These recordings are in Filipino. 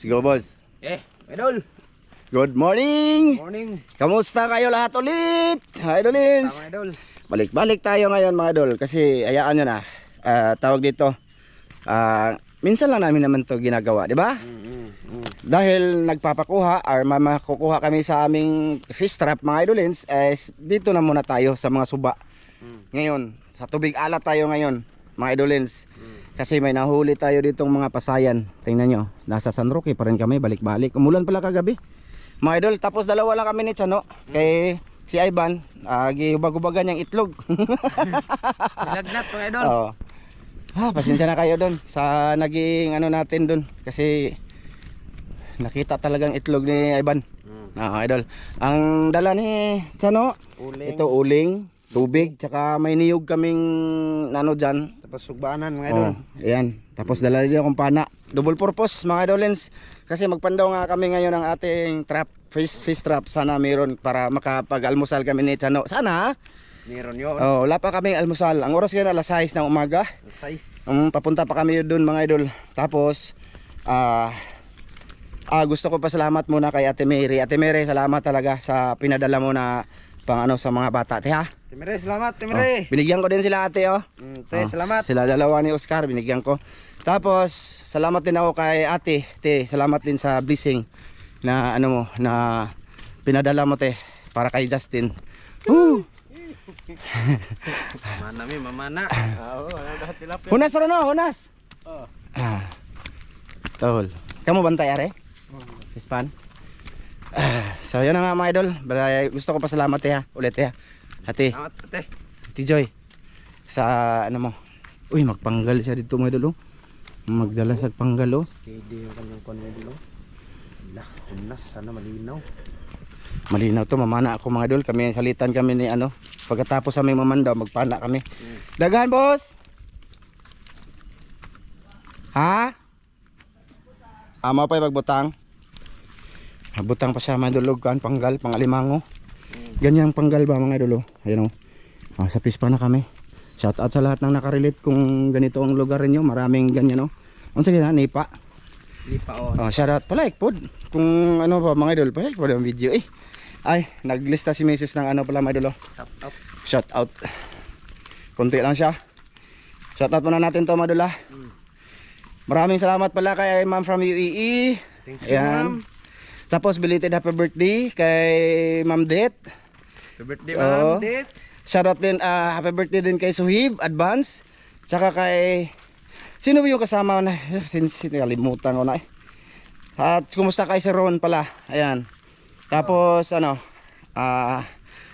Let's go, boss. Idol. Good morning. Morning. Kamusta kayo lahat ulit? Idolins. Tama, idol. Balik-balik tayo ngayon mga idol kasi ayaan nyo na. Tawag dito. Minsan lang namin naman to ginagawa, di ba? Dahil nagpapakuha or makukuha kami sa aming fish trap mga idolins, dito na muna tayo sa mga suba. Ngayon, sa tubig alat tayo ngayon mga idolins. Kasi may nahuli tayo ditong mga pasayan. Tingnan nyo, nasa San Roque pa rin kami, balik-balik. Umulan pala kagabi mga idol. Tapos dalawa lang kami ni Chano. Kay si Ivan, gihubag-hubagan niyang itlog. Lagnat mga idol. Oo. Pasensya na kayo doon sa naging ano natin doon. Kasi nakita talagang itlog ni Ivan. Idol. Ang dala ni Chano, Uling. ito uling, tubig, tsaka may niyog kaming ano dyan. Tapos sugbaanan mga idol. Ayan. Tapos dala din akong pana. Double purpose mga idolens. Kasi magpandaw nga kami ngayon ng ating trap, fish trap. Sana mayroon para makapag-almusal kami ni Chano. Sana. Meron yun. Wala pa kaming almusal. Ang oras ngayon alas 6 ng umaga. Size. Papunta pa kami doon mga idol. Tapos gusto ko pa salamat muna kay Ate Mary. Ate Mary, salamat talaga sa pinadala mo na pang ano sa mga bata. Ha? Timire, salamat Timire. Binigyan ko din sila ate Salamat. Sila dalawa ni Oscar binigyan ko. Tapos salamat din ako kay ate. Salamat din sa blessing na ano mo na pinadala mo para kay Justin. Woo! Mamana mi, mamana. Hunas ro no, hunas. Tol. Kamu bantay are? Ispan. So yun na nga mga idol. Gusto ko pa salamat ulit Ate. Salamat ate. Ate Joy. Sa ano mo. Uy, magpanggal siya dito mga idol. Magdala sa panggal. Steady yung kanyang konyo dito. Lah, unas sana malinaw. Malinaw to, mamana ako mga idol. Kami salitan kami ni ano. Pagkatapos aming mamandaw, magpana kami. Dagahan, boss. Ha? Ama pa pagbutang. Butang pa siya mga idol, kan panggal, pangalimango. Ganyan panggal ba mga idol? Ayun sa fish pa na kami. Shout out sa lahat ng nakarelate kung ganito ang lugar niyo. Maraming ganyan Sige na, nipa. Nipa on. Shout out palike pod. Kung ano pa mga idol, palike pod ang video Ay, naglista si Mrs. ng ano pala mga idol. Shout out. Shout out. Konti lang siya. Shout out muna natin to mga idol. Maraming salamat pala kay Ma'am from UAE. Thank you, ma'am. Tapos belated happy birthday kay Ma'am Det. Happy birthday, ma'am. Det. Shoutout din, happy birthday din kay Suhib, advance. Tsaka kay, sino ba yung kasama na, since kalimutan ko na At kumusta kay Sir Ron pala, ayan. Tapos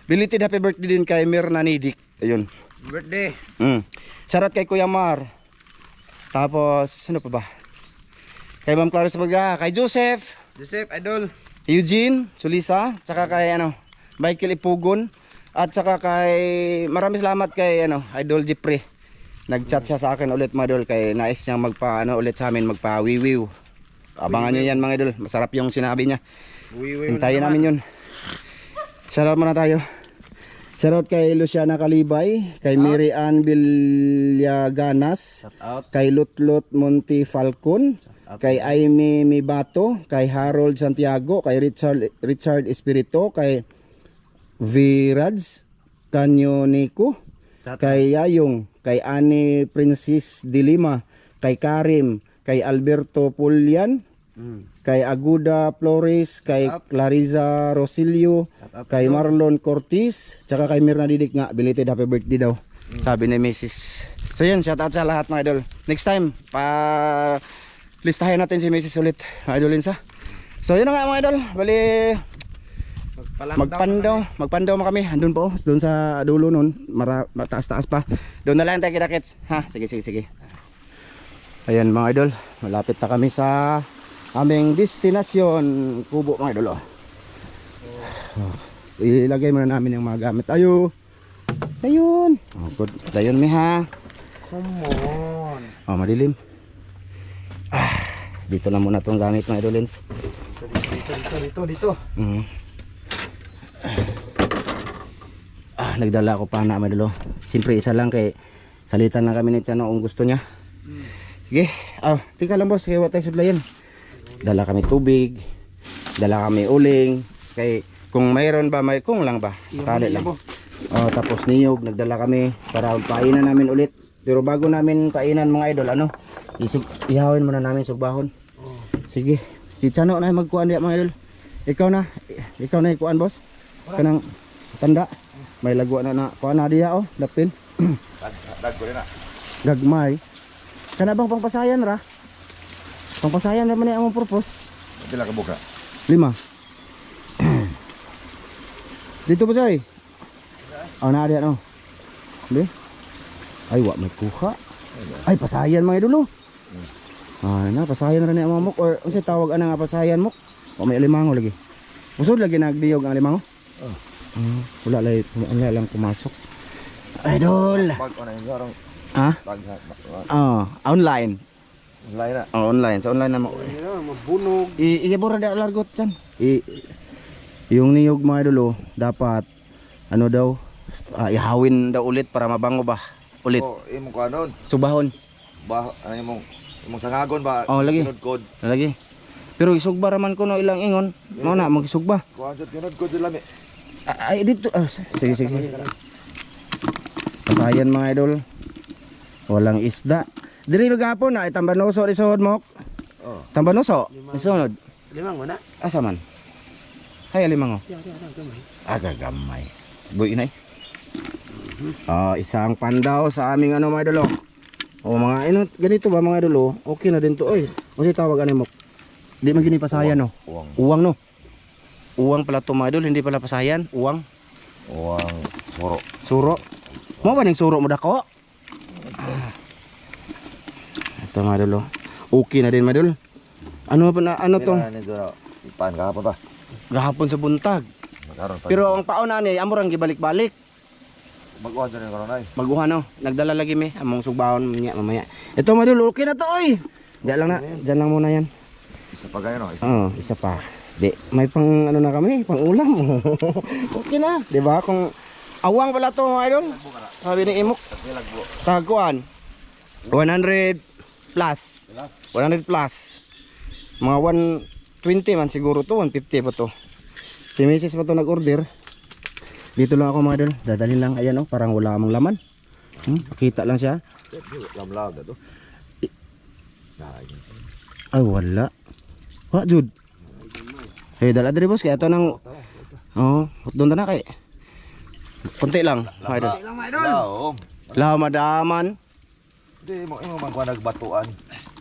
belated happy birthday din kay Mirna Nidik, ayun. Birthday. Shoutout kay Kuya Mar. Tapos, ano pa ba? Kay Ma'am Clarice Baga, kay Joseph, idol. Eugene, Sulisa, tsaka kay Michael Ipugon. At saka kay maraming salamat kay Idol Jeffrey. Nag-chat siya sa akin ulit mga idol kay nais niyang magpa ulit sa amin magpa-wiwiw. Abangan niyo yan mga idol, masarap yung sinabi niya. Hintayin namin yun. Shoutout muna tayo. Shoutout kay Luciana Kalibay, kay Mary Ann Villaganas, kay Lutlot Monte Falcon, kay Aimee Mibato, kay Harold Santiago, kay Richard Espirito, kay Viraj Canyonico, kay Yayong, kay Ani Princess Dilima, kay Karim, kay Alberto Pulian, kay Aguda Flores, kay Clariza Rosilio, kay Marlon Cortis, tsaka kay Mirna Didik nga, belated happy birthday daw, sabi ni Mrs. So yun, shout out sa lahat mga idol. Next time, listahin natin si Mrs. ulit, mga idolins So yun na nga mga idol, bali magpandaw mo kami. Andun po, doon sa dulo nun, mataas-taas pa. Doon na lang tayo kidakits. Sige. Ayan mga idol, malapit na kami sa aming destinasyon, Kubo mga idol. Ilagay muna namin yung mga gamit. Ayun. Good. Ayun Come on. Madilim. Dito na muna itong gamit mga idolins. Dito. Nagdala ako pa na madulo. Siyempre isa lang kay salitan lang kami ni Chano kung gusto niya. Sige. Tika lang boss, kaya watay sudlayan. Dala kami tubig, dala kami uling. Kay kung mayroon ba, kung lang ba, sakali lang. Oh, tapos niyog, nagdala kami para painan namin ulit. Pero bago namin painan mga idol, ano, ihawin muna namin sugbahon. Sige, si Chano na magkuhan diya mga idol. Ikaw na ikuan boss. Kanang tanda. May lagwa na kuan na diya oh, dapin. Dag ko rin na. Gagmay. Kana bang pangpasayan ra? Pangpasayan naman ni among purpose. Pila ka buka? 5. Dito po say. Oh, na diyan oh. Di? Ay, wa may kuha. Ay, pasayan mga idol oh. Ah, na pasayan ra ni among mok or unsa tawag ana nga pasayan mok? O may alimango lagi. Usod lagi nagdiyog ang alimango? Oh. Wala lang pumasok. Idol. Pag ano yung garong Ha? pag Online. lain na. Oh, online. Sa online na mo. Mabunog. Ibura da largot dyan. Yung niyog mga idol, dapat ano daw, ihawin daw ulit para mabango ba? Ulit. Oh, imong kanon. Subahon. Ba ano imong sangagon ba? Oh, lagi. Kinod-kod. Lagi. Pero isugba raman ko no ilang ingon. Mo na magisugba. Kuha jud kinod-kod jud lami. Ay dito. Sige. Pasayan mga idol. Walang isda. Diri magapon na itambanoso di sahod mo. Oh. Tambanoso. Isunod. Limang mana? Asa man? Hay limango. Aga gamay. Boy inay. Isang pandaw sa aming ano mga idol. O mga ganito ba mga idol? Okay na din to oy. Kasi tawag ano mo. Di man gini pasayan no. Uwang no. Uwang pala to mga idol, hindi pala pasayan. Uwang. Suro. Suro. Mo ba ning suro mo dako? Ito mga idol. Okay na din mga idol. Ano pa na ano to? Ipan kahapon pa. Gahapon sa buntag. Pero ang pauna ni amo rang gibalik-balik. Mag-uhan dyan yung karon ay. Maguhan no. Nagdala lagi mi among sugbahon mamaya. Ito mga idol, okay na to oy. Diyan lang na. Diyan lang muna yan. Isa pa kayo no? Isa pa. Di, may pang ano na kami, pang ulam. Okay na, 'di ba? Kung awang pala to mga idol. Sabi ni Imok. Taguan. 100 plus. 100 plus. Mga 120 man siguro to, 150 pa to. Si Mrs. pa to nag-order. Dito lang ako mga idol. Dadalhin lang ayan oh, parang wala among laman. Kita lang siya. Lamlag na to. Ay wala. Wa jud. Hey, dala diri boss kay ato nang doon ta na kay. Konti lang, mga idol. Laom. Lamadaman. Hindi mo man kuha nagbatuan.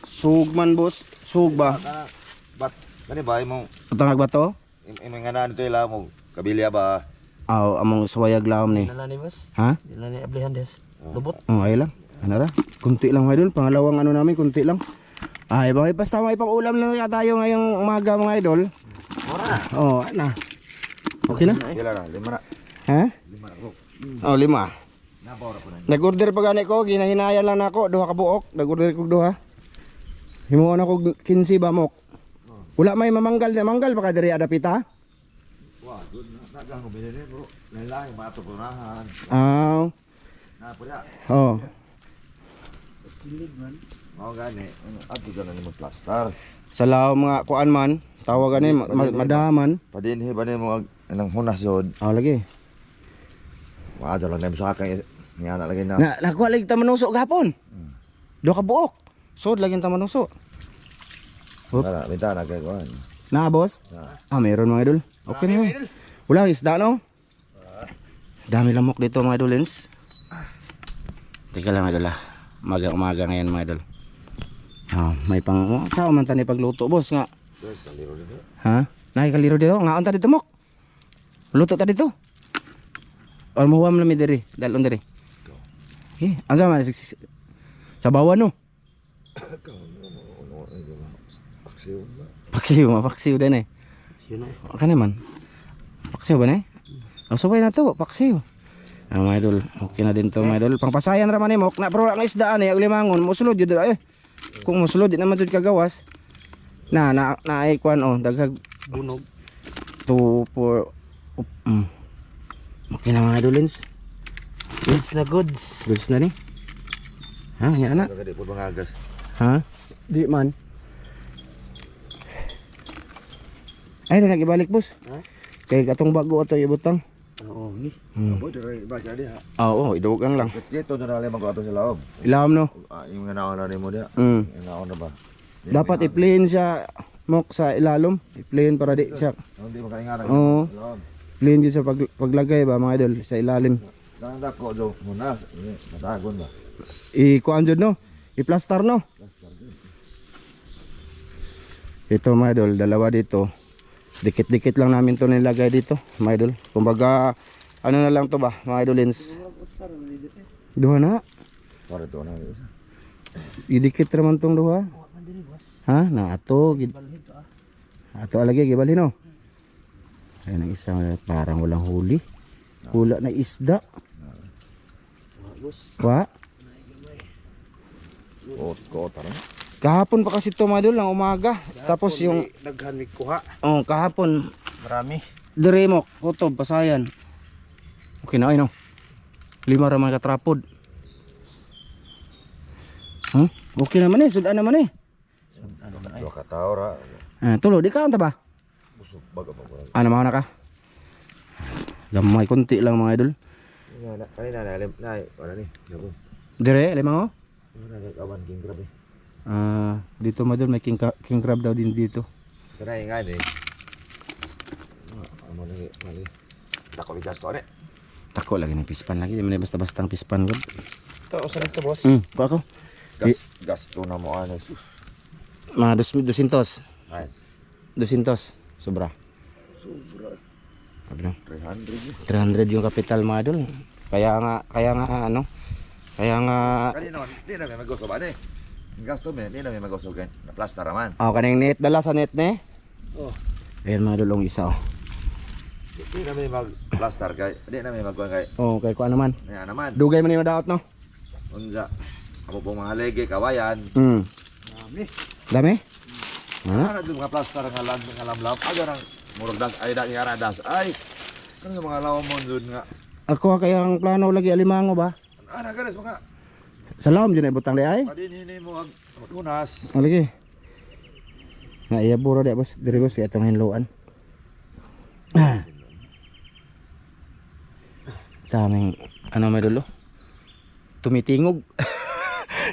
Sugman boss, sug ba? Bat kani ba imong Utang nagbato? imong ngana nito ila mo kabilya ba? Among suwayag lawom ni. Dila ni boss. Ha? Dila ni ablihan des. Lubot. Ay lang. Ano ra? Kunti lang mga idol, pangalawang ano namin kunti lang. Ay, basta may pang ulam lang tayo ngayong umaga mga idol. Ora. Na. Okay na? Pila na, 5 na. Ha? 5 na ko. 5. Nabawra ko na. Nag-order pa gani ko, ginahinayan lang nako, duha ka buok, nag-order ko duha. Himuon ako 15 ba mok. Wala may mamanggal na manggal pa ka diri adapita. Wah, dun nagang ko bilhin bro. Lain mato ko nahan. Na po ya. Mao gani, ato gani mo plaster. Sa lao mga kuan man, tawag ani madaman. Padinhi ba nimo anang hunas jod. Lagi. Wa lang na sa kay niya na lagi na. Nakuha lagi ta manuso gahapon. Duha ka buok. Sod lagi ta manuso. Wala, minta na kay kuan. Na boss? Meron mga idol. Okay na yun. Wala isda no? Dami lamok dito mga idolins. Teka lang idol Umaga ngayon mga idol. May pang sao man tani pagluto boss nga. Ha? Nakikaliro dito. Nga unta dito mok. Luto ta dito. Or muhuam lami diri. Dalon diri. Okay. Asa man sa bawan no? Paksiw din eh. Yun na. Kan naman. Paksiw ba na eh? Subay na to, paksiw. Mga idol, okay na din to mga idol. Pangpasayan raman eh mok. Na pero ang isdaan eh, limangon, musulod yun eh. Kung musulod, di naman dyan kagawas. Na ay kwan daghag Bunog. 2, 4. Okay na mga idolins. It's the goods. Goods na ni. Ha, yan na. Kadi pud mangagas. Ha? Di man. Ay na nagibalik boss. Ha? Kay katong bago ato ibutang. Oo, gi. Abo dire baca dia. Oo, idugang lang. Kito na dali magato sa loob. Ilawom no. Yung nga naon na mo dia. Mm. Naon na ba? Dapat i-plane siya mok sa ilalom. I-plane para di siya. Hindi makaingaran. Oo. Loob. Plane yun sa paglagay ba mga idol sa ilalim. Dang dako jo muna. Matagon ba? I-kuan jud no. I-plaster no. Ito mga idol, dalawa dito. Dikit-dikit lang namin to nilagay dito, mga idol. Kumbaga, ano na lang to ba, mga idolins? Duha na. Para to na. Idikit naman tong duha. Ha? Na ato. Ato alagi, gibalhin no. Ayan ang isang parang walang huli. Hula na isda. Wa? Ko tara. Kahapon pa kasi ito mga idol, ng umaga. Tapos yung, Daghan mi kuha. oh, kahapon, Marami. diremok, kutob, pasayan. Okay na ay no. 5 raman katrapod. Okay naman eh, sudan naman eh. Ano man ay. Dua ka tao ra. Tulo, di ka anta ba? Busog baga ba. Ano mga na ka? Gamay konti lang mga idol. Kanina na alam na wala ni. Yabo. Dire, limang oh. Wala na kawan king grabe. Dito mga idol, may king crab daw din dito. Kana nga ni. Amo ni mali. Dako bigas to ani. Tako lagi ng pispan lagi, di man basta-bastang pispan ko. Ito, usa nito boss. Kuha ko. Gasto na mo ani. Mga 200. Ay, 200. Sobra. sobra. Sabi lang. 300. 300 yung kapital mga idol. Kaya nga ano? Kaya nga Kanino, di na may magusto ba ni? Gasto me, di na may magusto kan. Na plaster man. kaning net dala sa net ne. Oh. Ayan mga idol, ang isa oh. Di na may mag plaster kay, di na may magkuan kay. Oh, kay kuan naman. Nga naman. Dugay man yung daot no. Unsa? Amo pong mga legi kawayan. Marami. Dami? Ha? Ano yung mga plaster nga lamlam. Aga nang murag das ay da nga das. Ay. Kano mga lawom jud nga. Ako kaya ang plano lagi alimango ba? Ana gares mga Sa lawom dyan ay butang di ay. padinhini mo ag magkunas. Oh, lagi. Nga iya buro di boss. Diri boss itong hinluan. Daming ano may dulo. Tumitingog.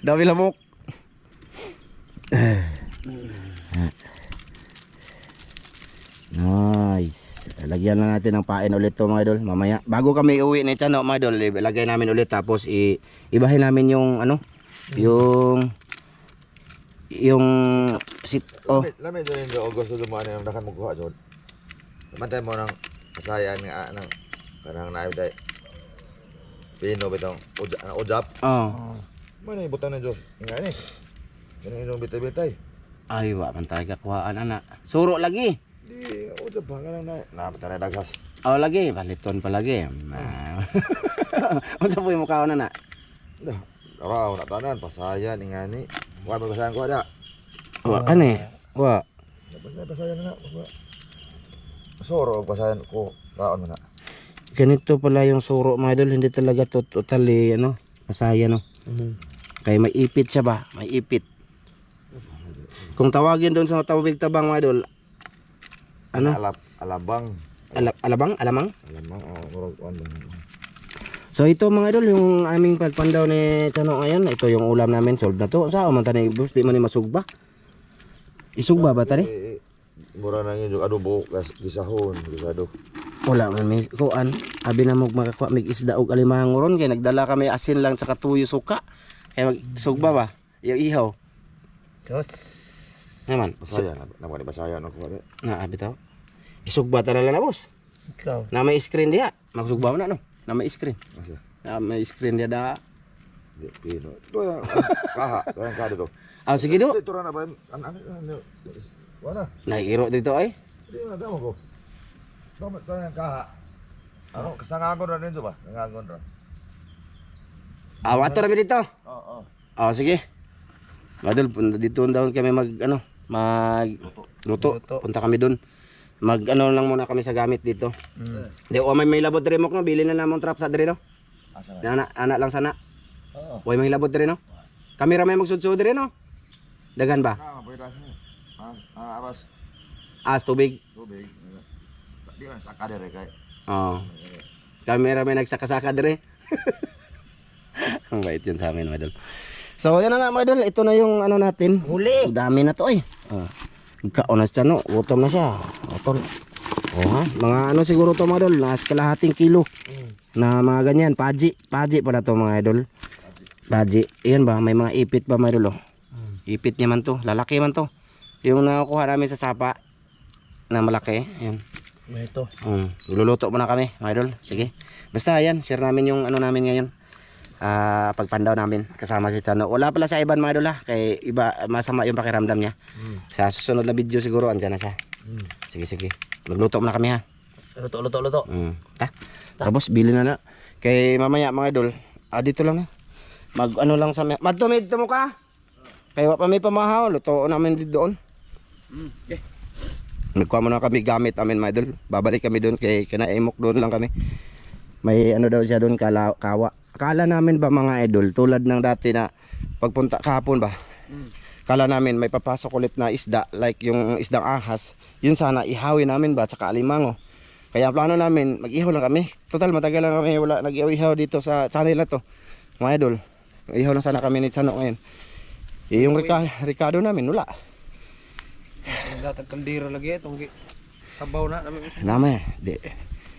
Dami lamok. Nice. Lagyan lang natin ng pain ulit to mga idol mamaya. Bago kami uwi ni Chano mga idol, lagay namin ulit tapos ibahin namin yung ano, yung sit Lami jud ni August jud mo ani ang dakan mo kuha jud. Samantay mo nang kasayan nga nang kanang naay day. Pino bitong ujap. oh. Mana ibutan na Diyos? Nga ni. Ganun inong bitay-bitay. Ay wa man tayo kakuhaan ana. Suro lagi. Di, ujap ba? Ganun na. Napatan na dagas. Oh lagi, baliton pa lagi. Unsa po yung mukha na na? Dah, raw na tanan. Pasayan, nga ni. Huwag mo pasayan ko ada. Wa ane. Wa. Pasayan na na. Soro, pasayan ko. Raon mo na. Ganito pala yung suro mga idol, hindi talaga totally ano, masaya no. Kaya may ipit siya ba? May ipit. Kung tawagin doon sa tawag tabang mga idol, ano? Alabang. Alamang? Alamang, murag on ba. So ito mga idol, yung aming pagpandaw ni Chano ngayon, ito yung ulam namin, solve na to. Sao man tanay bus, di man ni masugba. Isugba ba tari? Mura na yun yung adobo, gisahon, gisado. Wala man may kuan. Abi na mo makakuha mig isda og alimango ron kay nagdala kami asin lang sa katuyo suka. Kay magsugba ba? Yung ihaw. Sos. Naman. Pasayan, naman ni pasayan ako. Na abi taw. Isugba ta na lang na boss. Ikaw. Na may screen diha. Magsugba mo na no. Na may screen. Asa? Na may screen diha da. Di, pino. Ito yung kaha, ito yung kaha dito. Ah sige do. Ito na ba? Wala. Nairo dito ay. Hindi na damo ko. Ito yung kaha. Ano, kasangagon na rin ba? Kasangagon na. Awato ra dito. Oo. Ah sige. Madol dito daw kami mag ano, mag luto. Punta kami doon. Mag ano lang muna kami sa gamit dito. Di o may labot rin mo no, bili na namong trap sa diri no. Asa Na anak lang sana. Oo. Way may labot rin no. Kamera may magsudso diri no. Dagan ba? Ah, pwede na. Abas. tubig. Tubig. Di man saka dire kay. Oo. Camera may nagsaka-saka dire. Ang bait yun sa amin, mga idol. So, yan na nga, mga idol. Ito na yung ano natin. Huli. Ang dami na to, eh. Kaon na siya, no? Gutom na siya. Gutom. Ha? Mga ano siguro to, mga idol. Nas kalahating kilo. Na mga ganyan. Paji. Paji pala to, mga idol. Paji. Iyan ba? May mga ipit ba, mga idol, oh? Ipit niya man to. Lalaki man to. Yung nakukuha namin sa sapa na malaki. Ayan. Ito. Luluto muna kami, mga idol. Sige. Basta yan, share namin yung ano namin ngayon. Pagpandaw namin kasama si Chano. Wala pala sa iban, mga idol, ha. Kay iba masama yung pakiramdam niya. Sa susunod na video siguro andyan na siya. Sige, sige. Magluto muna kami, ha. Luto. Ta. Tapos bili na na. Kay mamaya, mga idol, dito lang na. Mag ano lang sa madtumid mo ka. Kay wa pa may pamahaw, luto namin dito doon. Okay. Nagkuha muna kami gamit amin, mga idol. Babalik kami doon kay kinaimok doon lang kami. May ano daw siya doon, kawa. Akala namin ba, mga idol, tulad ng dati na pagpunta kahapon ba? Akala namin may papasok ulit na isda, like yung isdang ahas. Yun sana ihawin namin ba, tsaka alimango. Kaya ang plano namin, mag-ihaw lang kami. Total matagal lang kami wala nag-ihaw dito sa channel na to, mga idol. Ihaw lang sana kami ni Chano ngayon. Yung Ricardo namin, wala. Datag kaldero lagi itong sabaw na. Nama di.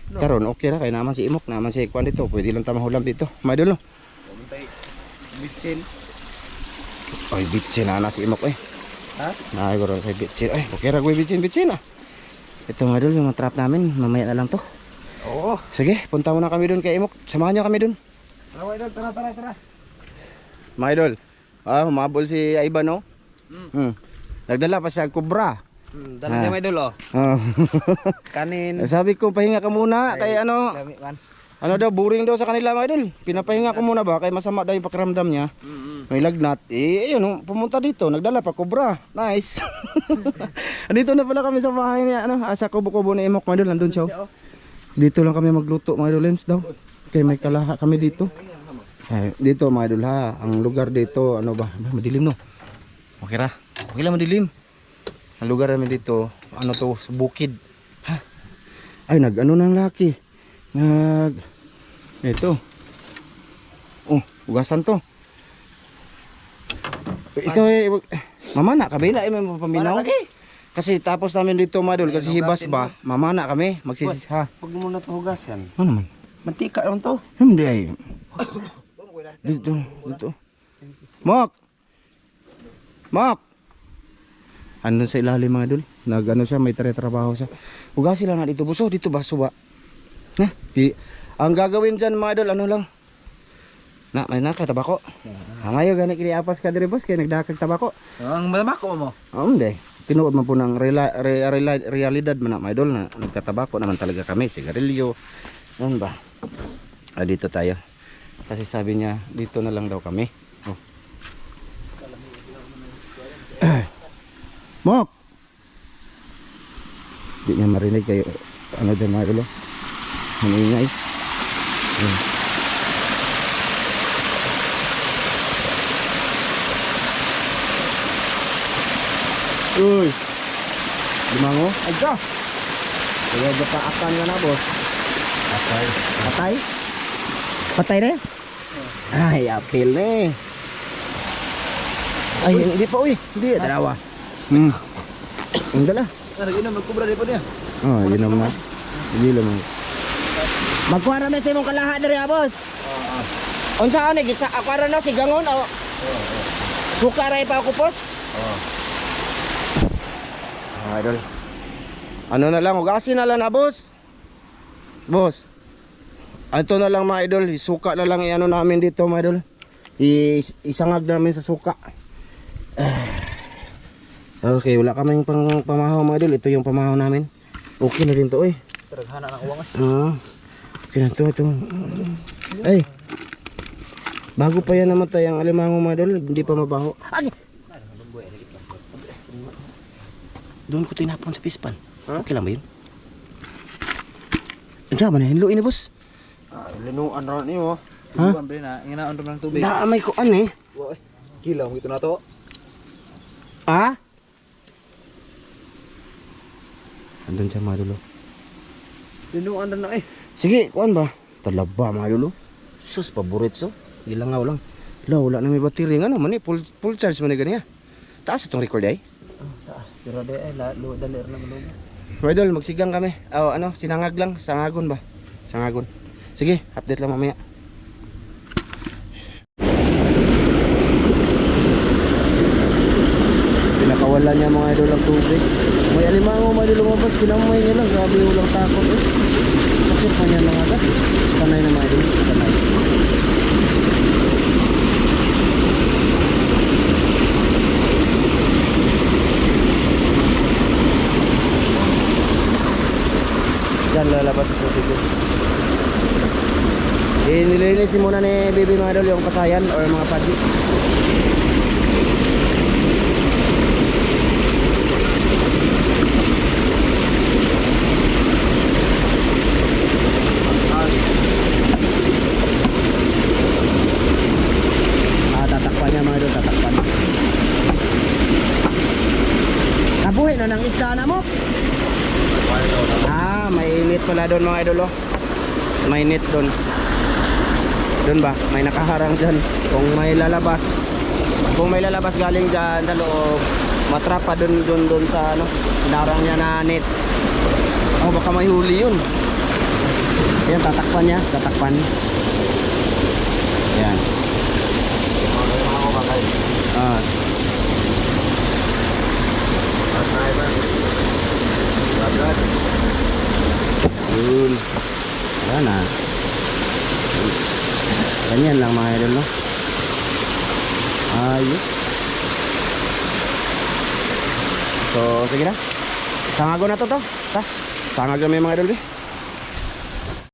Karon okay ra kay naman si Imok, naman si Kwan dito. Pwede lang ta mahulam dito. May dulo. Puntay bitsin. Ay bitsin na si Imok, eh. Ha? Ay guro kay bitsin. Ay okay ra goy bitsin ah. Ito mga idol, yung trap namin, mamaya na lang to. Oo. Sige, punta muna kami doon kay Imok. Samahan niyo kami doon. Tara. Mga idol. Humabol si Ivan, no? Nagdala pa siya kubra. Dala siya may dulo. Kanin. Sabi ko pahinga ka muna kay ano. Dami man. Ano daw, boring daw sa kanila, mga idol. Pinapahinga ko muna ba kay masama daw yung pakiramdam niya. May lagnat. Ayun, pumunta dito, nagdala pa kubra. Nice. Andito na pala kami sa bahay niya, ano, sa kubo-kubo ni Imok, mga idol, nandun siya. Dito lang kami magluto, mga idol, Lens daw. Kay may kalaha kami dito. Dito, mga idol, ha. Ang lugar dito, ano ba? Madilim, no? Okay ra. Okay lang, madilim. Ang lugar namin dito, ano to, sa bukid. Ha? Ay, nag-ano ng laki. Ito. Oh, ugasan to. Ikaw mamana kabila may paminaw. Kasi tapos namin dito, madol, kasi hibas ba, mamana kami, magsisisa. Pag mo na to hugasan. Ano man? Mantika lang to. Hindi ay. Dito. Mak. Ano sa ilalim, mga idol? Nag-ano siya, may trabaho siya. Hugasin lang na dito, buso, dito baso ba? Na, ang gagawin dyan, mga idol, ano lang? May nakatabako. Ngayon, gani kiniapas ka diri, boss, kaya nagdakag tabako. Ang malamako mo. Hindi. Tinuod man po ng realidad man, mga idol, na nagkatabako naman talaga kami, sigarilyo. Ano ba? Dito tayo. Kasi sabi niya, dito na lang daw kami. Oh. Mok! Di niya marinig kayo. Ano dyan, mga idol? Ang ingay. Uy! Limango? Ay ka! Kaya gapaakan ka na, boss. Patay? Patay rin? Ay, apil na eh. Ay, hindi pa, uy. Hindi, dalawa. Ang dala. Nag-inom, magkubra rin po niya. Yun naman. Hindi naman. Magkuha na sa imong kalaha na rin, boss. Unsa ka gisa akwara na si Gangon? Suka rin pa ako, boss? Idol. Ano na lang, ugasin na lang na, boss. Boss. Ito na lang, mga idol, suka na lang i-ano namin dito, mga idol. Isangag namin sa suka. Okay, wala kaming pamahaw, mga idol. Ito yung pamahaw namin. Okay na din to, eh. Taraghana ng uwang. Okay na to, ito. Ay. Bago pa yan namatay ang alimango, mga idol. Hindi pa mabaho. Ay! Doon ko tinapon sa pispan. Okay lang ba yun? Ano ba na? Hinluin na, boss. Linuan ron niyo. Ha? Bre na, inginaon ron ng tubig. Damay ko eh. Kilaw ito na to. Ha? Andun siya mga idol. Oh. Tinuan na eh. Sige, kuan ba? Talaba mga idol. Oh. Sus, paborito. Ilangaw lang. Wala na may battery nga no, man full charge man gani ha. Taas itong record ay. Taas. Pero di ay lalo dalir na malug. Mga idol, magsigang kami. Ano, sinangag lang, sangagon ba? Sangagon. Sige, update lang mamaya. Pinakawalan niya mga idol ang tubig. May alimango mga idol lumabas, kinamay niya lang. Grabe ulang takot eh. Sakit pa niya lang agad. Sanay na mga idol, sanay. Diyan lalabas ang tubig eh. Nililinisin muna ni baby mga idol yung kasayan or mga padi. Tatakpan niya mga idol, tatakpan. Nabuhay na ng isda na mo. May init pala doon mga idol. Oh. May init doon. Doon ba? May nakaharang dyan. Kung may lalabas galing dyan sa loob, matrapa doon sa ano, hinarang niya na net. Oh, baka may huli yun. Ayan, tatakpan niya, tatakpan. Ayan. Ah. Yun. Wala na. Ganyan lang mga idol, no? Ayos. So, sige na. Sangago na to. Sangag na may mga idol, eh.